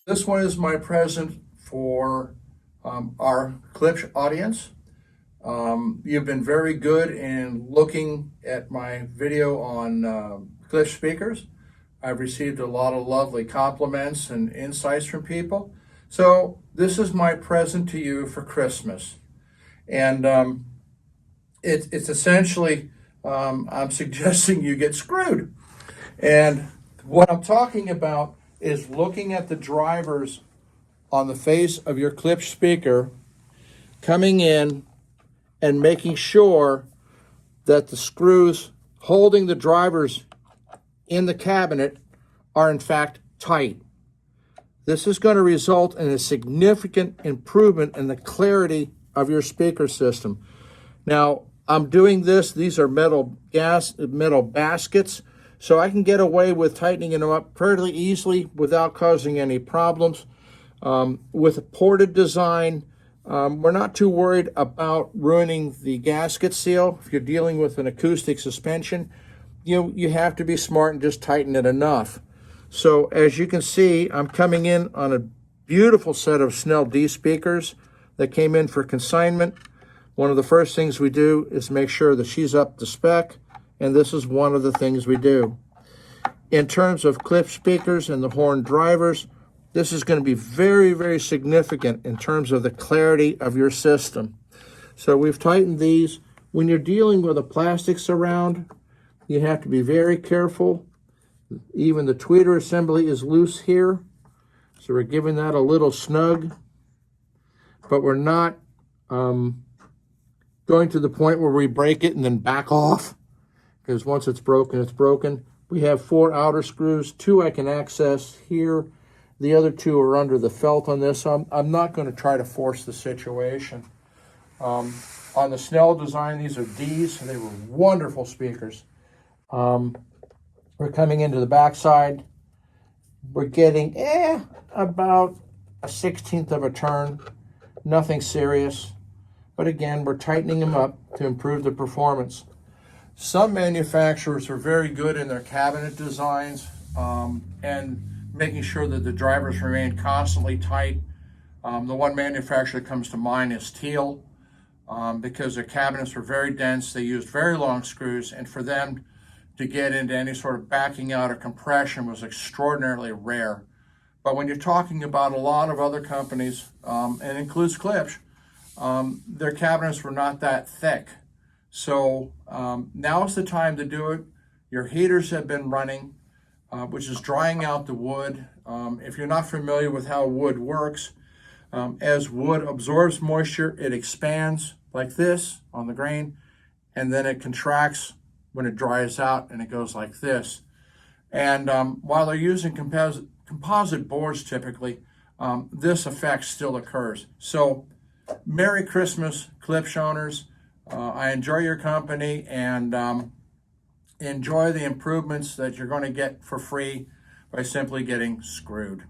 This one is my present for our Klipsch audience. You've been very good in looking at my video on Klipsch speakers. I've received a lot of lovely compliments and insights from people. So this is my present to you for Christmas. And it's essentially, I'm suggesting you get screwed. And what I'm talking about is looking at the drivers on the face of your Klipsch speaker, coming in and making sure that the screws holding the drivers in the cabinet are in fact tight. This is going to result in a significant improvement in the clarity of your speaker system. Now, I'm doing this, these are metal baskets, so I can get away with tightening them up fairly easily without causing any problems. With a ported design, we're not too worried about ruining the gasket seal. If you're dealing with an acoustic suspension, you have to be smart and just tighten it enough. So as you can see, I'm coming in on a beautiful set of Snell D speakers that came in for consignment. One of the first things we do is make sure that she's up to spec, and this is one of the things we do. In terms of Klipsch speakers and the horn drivers, this is going to be very, very significant in terms of the clarity of your system. So we've tightened these. When you're dealing with a plastic surround, you have to be very careful. Even the tweeter assembly is loose here, so we're giving that a little snug, but we're not going to the point where we break it and then back off, because once it's broken, it's broken. We have 4 outer screws, 2 I can access here. The other 2 are under the felt on this. So I'm not going to try to force the situation. On the Snell design, these are Ds. They were wonderful speakers. We're coming into the backside. We're getting about a 1/16 of a turn. Nothing serious. But again, we're tightening them up to improve the performance. Some manufacturers are very good in their cabinet designs and making sure that the drivers remain constantly tight. The one manufacturer that comes to mind is Teal, because their cabinets were very dense. They used very long screws, and for them to get into any sort of backing out or compression was extraordinarily rare. But when you're talking about a lot of other companies, and includes Klipsch, their cabinets were not that thick. So now's the time to do it. Your heaters have been running, which is drying out the wood. If you're not familiar with how wood works, as wood absorbs moisture, it expands like this on the grain, and then it contracts when it dries out, and it goes like this. And while they're using composite boards typically, this effect still occurs. So Merry Christmas, Klipsch owners. I enjoy your company and enjoy the improvements that you're going to get for free by simply getting screwed.